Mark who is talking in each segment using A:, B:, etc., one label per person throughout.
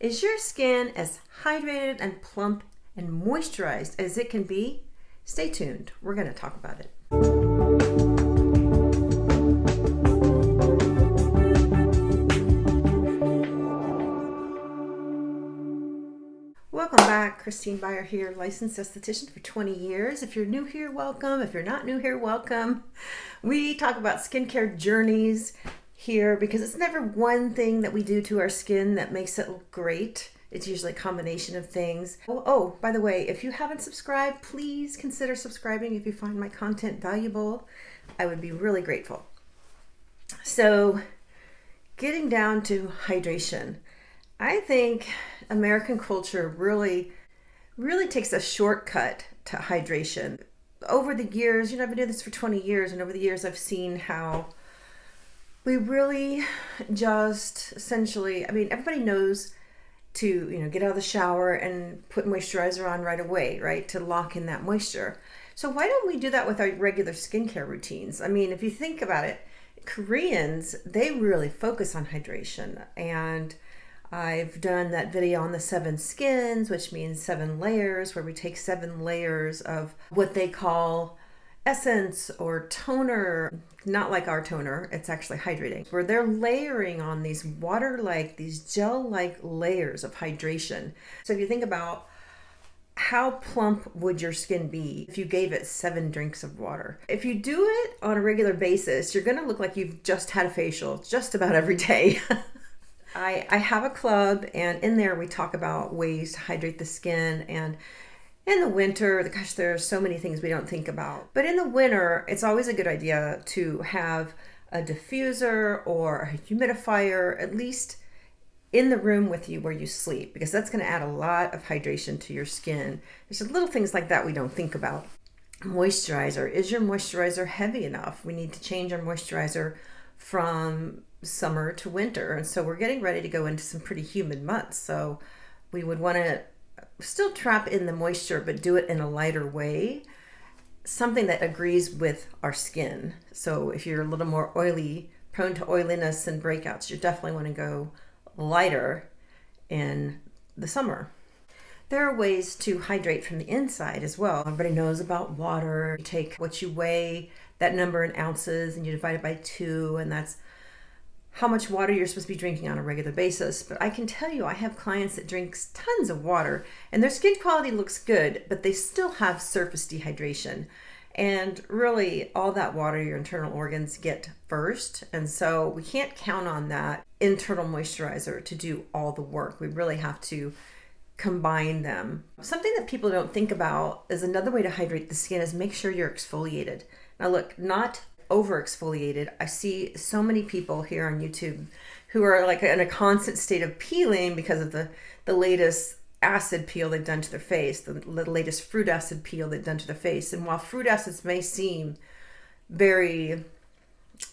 A: Is your skin as hydrated and plump and moisturized as it can be? Stay tuned. We're going to talk about it. Welcome back. Christine Byer here, licensed esthetician for 20 years. If you're new here, welcome. If you're not new here, welcome. We talk about skincare journeys here because it's never one thing that we do to our skin that makes it look great. It's usually a combination of things. Oh, by the way, if you haven't subscribed, please consider subscribing if you find my content valuable. I would be really grateful. So, getting down to hydration. I think American culture really takes a shortcut to hydration. Over the years, I've been doing this for 20 years, and over the years I've seen how we really just essentially, everybody knows to, get out of the shower and put moisturizer on right away, right? To lock in that moisture. So why don't we do that with our regular skincare routines? If you think about it, Koreans, they really focus on hydration. And I've done that video on the 7 skins, which means 7 layers, where we take 7 layers of what they call essence or toner, not like our toner, it's actually hydrating, where they're layering on these water-like, these gel-like layers of hydration. So if you think about how plump would your skin be if you gave it 7 drinks of water? If you do it on a regular basis, you're gonna look like you've just had a facial just about every day. I have a club, and in there we talk about ways to hydrate the skin. And in the winter, gosh, there are so many things we don't think about. But in the winter, it's always a good idea to have a diffuser or a humidifier, at least in the room with you where you sleep, because that's going to add a lot of hydration to your skin. There's just little things like that we don't think about. Moisturizer. Is your moisturizer heavy enough? We need to change our moisturizer from summer to winter. And so we're getting ready to go into some pretty humid months. So we would want to still trap in the moisture, but do it in a lighter way, something that agrees with our skin. So if you're a little more oily, prone to oiliness and breakouts, you definitely want to go lighter in the summer. There are ways to hydrate from the inside as well. Everybody knows about water. You take what you weigh, that number in ounces, and you divide it by 2, and that's how much water you're supposed to be drinking on a regular basis. But I can tell you, I have clients that drink tons of water and their skin quality looks good, but they still have surface dehydration. And really, all that water your internal organs get first. And so we can't count on that internal moisturizer to do all the work. We really have to combine them. Something that people don't think about is another way to hydrate the skin is make sure you're exfoliated. Now look, not over exfoliated. I see so many people here on YouTube who are like in a constant state of peeling because of the latest acid peel they've done to their face, the latest fruit acid peel they've done to their face. And while fruit acids may seem very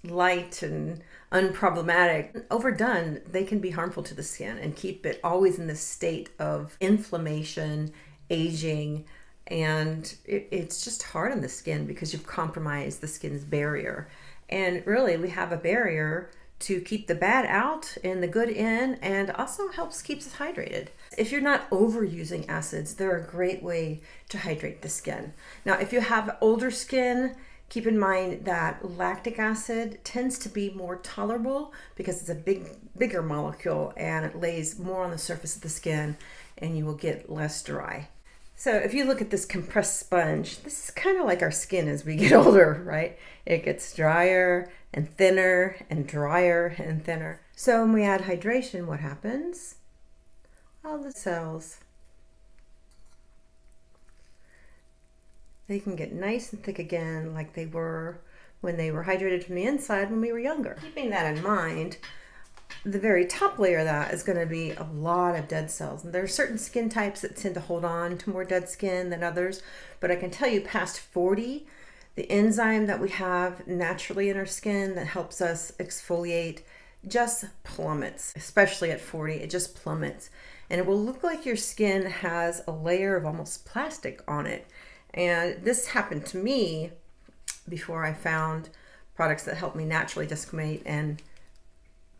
A: light and unproblematic, overdone, they can be harmful to the skin and keep it always in this state of inflammation, aging, and it's just hard on the skin because you've compromised the skin's barrier. And really, we have a barrier to keep the bad out and the good in, and also helps keeps us hydrated. If you're not overusing acids, they're a great way to hydrate the skin. Now, if you have older skin, keep in mind that lactic acid tends to be more tolerable because it's a bigger molecule and it lays more on the surface of the skin, and you will get less dry. So if you look at this compressed sponge, this is kind of like our skin as we get older, right? It gets drier and thinner and drier and thinner. So when we add hydration, what happens? All the cells, they can get nice and thick again like they were when they were hydrated from the inside when we were younger. Keeping that in mind, the very top layer of that is going to be a lot of dead cells. And there are certain skin types that tend to hold on to more dead skin than others. But I can tell you past 40, the enzyme that we have naturally in our skin that helps us exfoliate just plummets, especially at 40, it just plummets. And it will look like your skin has a layer of almost plastic on it. And this happened to me before I found products that help me naturally desquamate and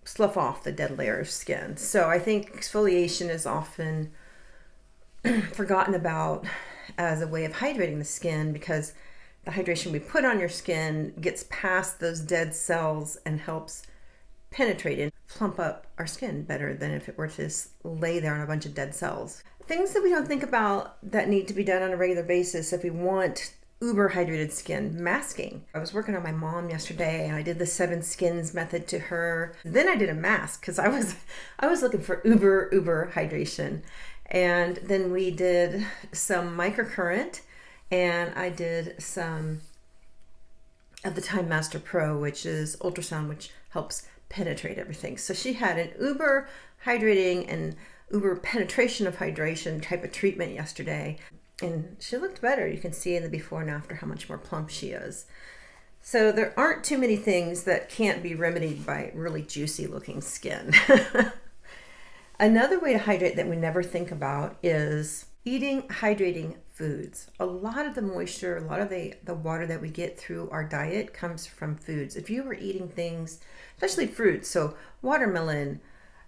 A: slough off the dead layer of skin. So I think exfoliation is often forgotten about as a way of hydrating the skin, because the hydration we put on your skin gets past those dead cells and helps penetrate and plump up our skin better than if it were to lay there on a bunch of dead cells. Things that we don't think about that need to be done on a regular basis if we want uber hydrated skin: masking. I was working on my mom yesterday and I did the 7 skins method to her. Then I did a mask because I was looking for uber hydration. And then we did some microcurrent, and I did some of the Master Pro, which is ultrasound, which helps penetrate everything. So she had an uber hydrating and uber penetration of hydration type of treatment yesterday, and she looked better. You can see in the before and after how much more plump she is. So there aren't too many things that can't be remedied by really juicy looking skin. Another way to hydrate that we never think about is eating hydrating foods. A lot of the moisture, a lot of the water that we get through our diet comes from foods. If you were eating things, especially fruits, so watermelon,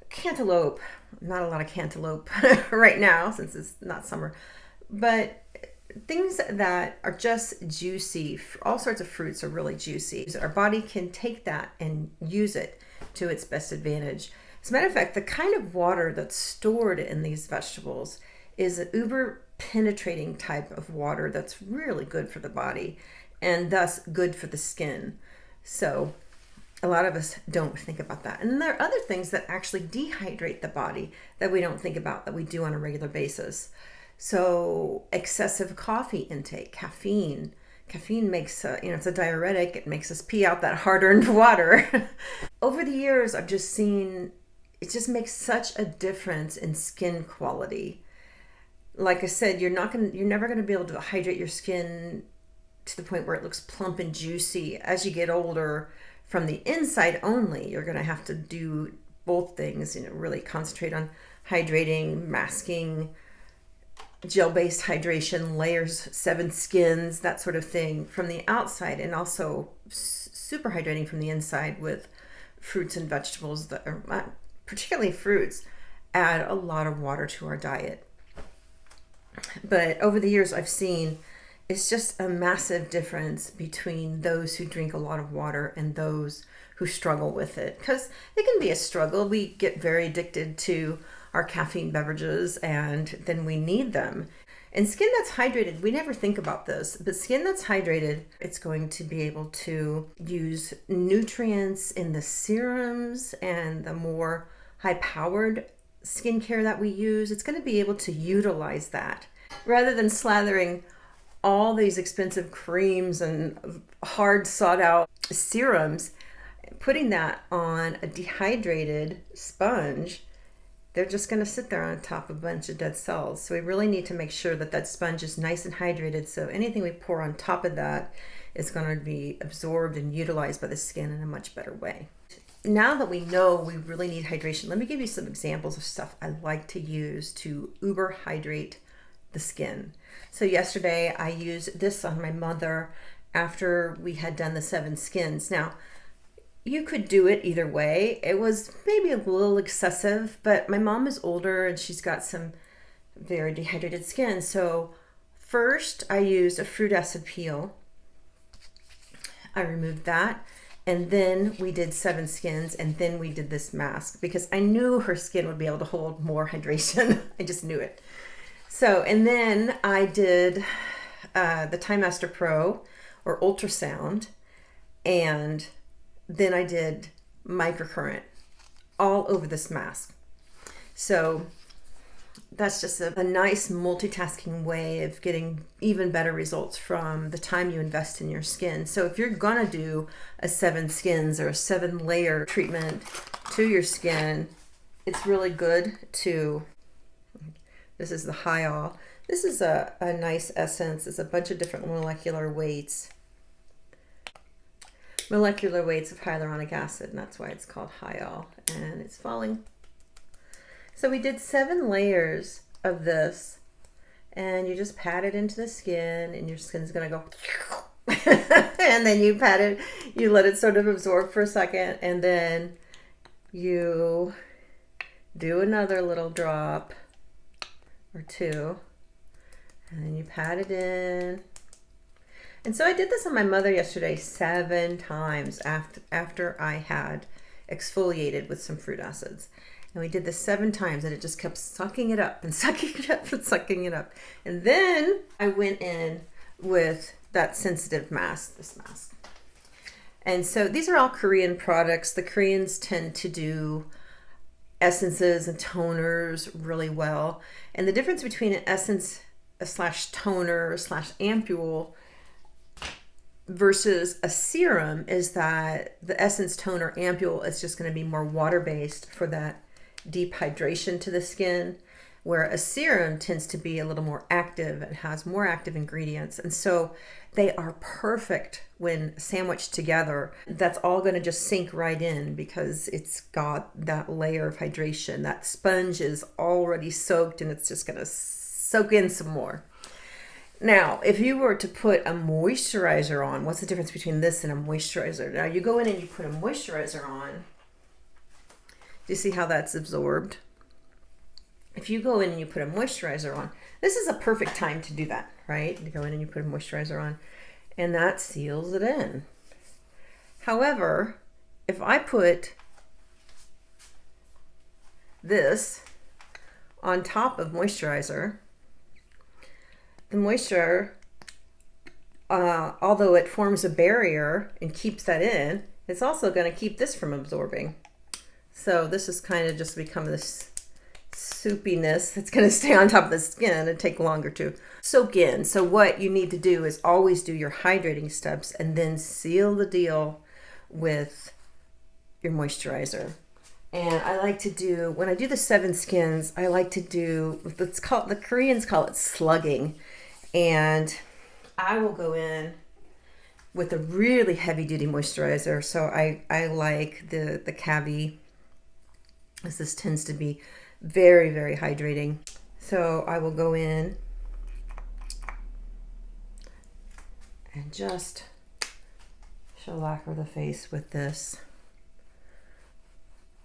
A: cantaloupe, not a lot of cantaloupe right now since it's not summer, but things that are just juicy, all sorts of fruits are really juicy. Our body can take that and use it to its best advantage. As a matter of fact, the kind of water that's stored in these vegetables is an uber penetrating type of water that's really good for the body and thus good for the skin. So a lot of us don't think about that. And there are other things that actually dehydrate the body that we don't think about, that we do on a regular basis. So excessive coffee intake, caffeine. Caffeine makes, it's a diuretic. It makes us pee out that hard-earned water. Over the years, I've just seen it just makes such a difference in skin quality. Like I said, you're never going to be able to hydrate your skin to the point where it looks plump and juicy. As you get older, from the inside only, you're going to have to do both things, really concentrate on hydrating, masking, gel-based hydration, layers, 7 skins, that sort of thing from the outside, and also super hydrating from the inside with fruits and vegetables that are, particularly fruits, add a lot of water to our diet. But over the years, I've seen it's just a massive difference between those who drink a lot of water and those who struggle with it, because it can be a struggle. We get very addicted to our caffeine beverages and then we need them. And skin that's hydrated, we never think about this, but skin that's hydrated, it's going to be able to use nutrients in the serums and the more high-powered skincare that we use. It's going to be able to utilize that rather than slathering all these expensive creams and hard sought out serums. Putting that on a dehydrated sponge, they're just going to sit there on top of a bunch of dead cells. So we really need to make sure that that sponge is nice and hydrated, so anything we pour on top of that is going to be absorbed and utilized by the skin in a much better way. Now that we know we really need hydration, let me give you some examples of stuff I like to use to uber hydrate the skin. So yesterday I used this on my mother after we had done the 7 skins. Now, you could do it either way. It was maybe a little excessive, but my mom is older and she's got some very dehydrated skin. So first I used a fruit acid peel. I removed that. And then we did 7 skins, and then we did this mask because I knew her skin would be able to hold more hydration. I just knew it. So, and then I did the Master Pro or Ultrasound, and then I did Microcurrent all over this mask. So that's just a nice multitasking way of getting even better results from the time you invest in your skin. So if you're gonna do a 7 skins or a 7 layer treatment to your skin, it's really good to, this is the Hyal. This is a nice essence. It's a bunch of different molecular weights of hyaluronic acid, and that's why it's called Hyal, and it's falling. So we did 7 layers of this, and you just pat it into the skin, and your skin's gonna go and then you pat it, you let it sort of absorb for a second, and then you do another little drop or two, and then you pat it in. And so I did this on my mother yesterday 7 times after I had exfoliated with some fruit acids. And we did this 7 times, and it just kept sucking it up and sucking it up and sucking it up. And then I went in with that sensitive mask, this mask. And so these are all Korean products. The Koreans tend to do essences and toners really well. And the difference between an essence slash toner slash ampule versus a serum is that the essence toner ampule is just going to be more water-based for that deep hydration to the skin, where a serum tends to be a little more active and has more active ingredients. And so they are perfect when sandwiched together. That's all going to just sink right in because it's got that layer of hydration. That sponge is already soaked and it's just going to soak in some more. Now, if you were to put a moisturizer on, what's the difference between this and a moisturizer? Now, you go in and you put a moisturizer on. Do you see how that's absorbed? If you go in and you put a moisturizer on, this is a perfect time to do that, right? You go in and you put a moisturizer on, and that seals it in. However, if I put this on top of moisturizer, the moisture, although it forms a barrier and keeps that in, it's also going to keep this from absorbing. So this is kind of just become this soupiness that's going to stay on top of the skin and take longer to soak in. So what you need to do is always do your hydrating steps and then seal the deal with your moisturizer. And I like to do, when I do the 7 skins, I like to do, it's called, the Koreans call it slugging. And I will go in with a really heavy duty moisturizer. So I like the Cavi, as this tends to be very, very hydrating. So I will go in and just shellac the face with this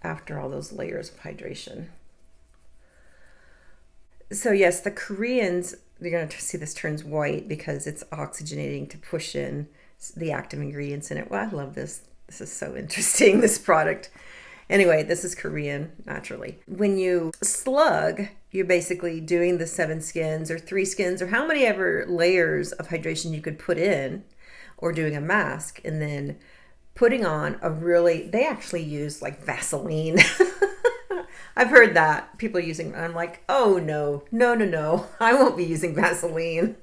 A: after all those layers of hydration. So yes, the Koreans, you're going to see this turns white because it's oxygenating to push in the active ingredients in it. Well, I love this. This is so interesting, this product. Anyway, this is Korean, naturally. When you slug, you're basically doing the 7 skins or 3 skins or how many ever layers of hydration you could put in, or doing a mask and then putting on a really, they actually use like Vaseline. I've heard that people using, I'm like, oh no, I won't be using Vaseline.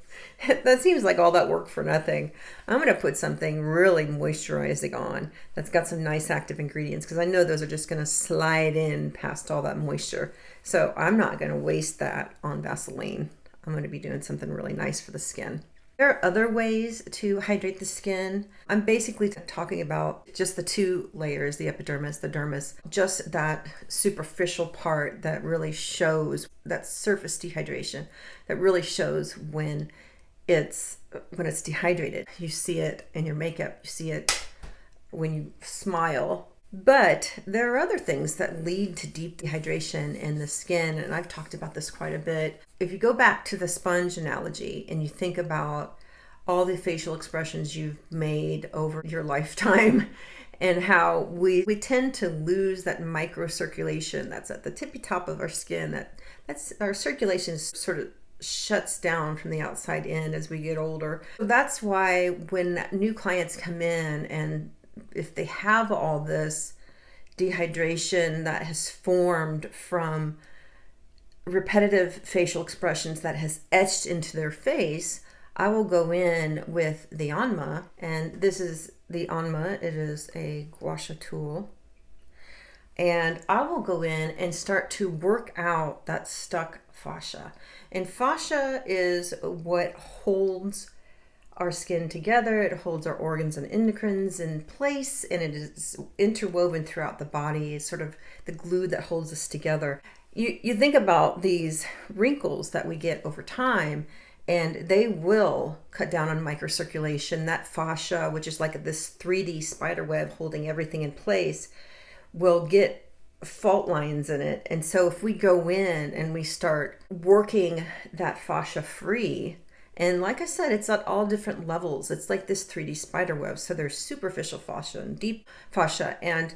A: That seems like all that work for nothing. I'm going to put something really moisturizing on that's got some nice active ingredients because I know those are just going to slide in past all that moisture. So I'm not going to waste that on Vaseline. I'm going to be doing something really nice for the skin. There are other ways to hydrate the skin. I'm basically talking about just the 2 layers, the epidermis, the dermis, just that superficial part that really shows, that surface dehydration, that really shows when it's dehydrated. You see it in your makeup, you see it when you smile. But there are other things that lead to deep dehydration in the skin, and I've talked about this quite a bit. If you go back to the sponge analogy and you think about all the facial expressions you've made over your lifetime and how we tend to lose that microcirculation that's at the tippy top of our skin, that's our circulation sort of shuts down from the outside in as we get older. That's why when new clients come in and if they have all this dehydration that has formed from repetitive facial expressions that has etched into their face, I will go in with the ANMA, and this is the ANMA. It is a gua sha tool, and I will go in and start to work out that stuck fascia. And fascia is what holds our skin together. It holds our organs and endocrines in place, and it is interwoven throughout the body. It's sort of the glue that holds us together. You think about these wrinkles that we get over time, and they will cut down on microcirculation. That fascia, which is like this 3D spider web holding everything in place, will get fault lines in it. And so if we go in and we start working that fascia free, and like I said, it's at all different levels. It's like this 3D spider web. So there's superficial fascia and deep fascia, and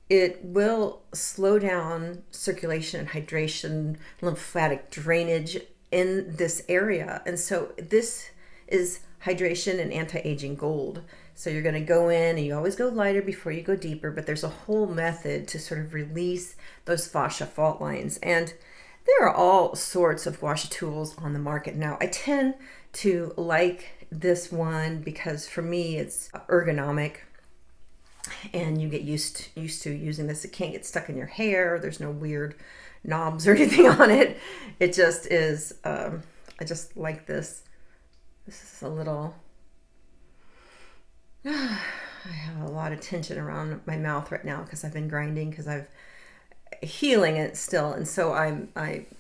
A: it will slow down circulation and hydration, lymphatic drainage in this area. And so this is hydration and anti-aging gold. So you're going to go in and you always go lighter before you go deeper, but there's a whole method to sort of release those fascia fault lines. And there are all sorts of gua sha tools on the market now. I tend to like this one because for me it's ergonomic and you get used to using this. It can't get stuck in your hair. There's no weird knobs or anything on it. It just is, I just like this. This is a little, I have a lot of tension around my mouth right now because I've been grinding, because I've healing it still. And so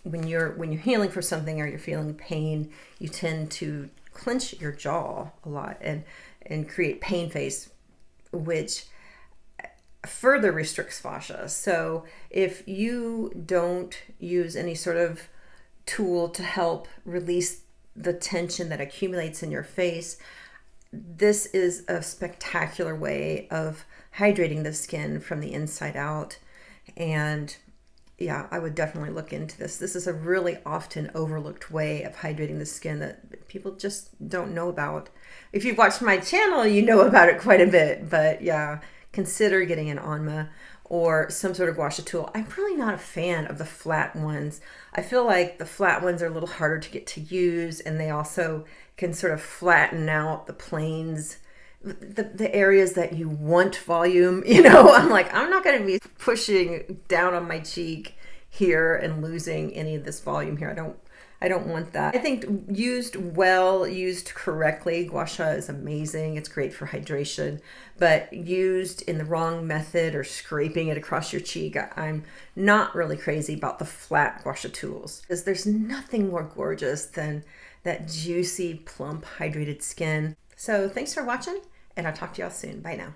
A: when you're healing for something or you're feeling pain, you tend to clench your jaw a lot and create pain face, which further restricts fascia. So if you don't use any sort of tool to help release the tension that accumulates in your face, this is a spectacular way of hydrating the skin from the inside out. And yeah, I would definitely look into this. This is a really often overlooked way of hydrating the skin that people just don't know about. If you've watched my channel, you know about it quite a bit, but yeah, consider getting an ANMA or some sort of gua sha tool. I'm really not a fan of the flat ones. I feel like the flat ones are a little harder to get to use, and they also can sort of flatten out the planes, the areas that you want volume. You know, I'm like, I'm not going to be pushing down on my cheek here and losing any of this volume here. I don't want that. I think used well, used correctly, gua sha is amazing. It's great for hydration, but used in the wrong method or scraping it across your cheek, I'm not really crazy about the flat gua sha tools, because there's nothing more gorgeous than that juicy, plump, hydrated skin. So thanks for watching, and I'll talk to y'all soon. Bye now.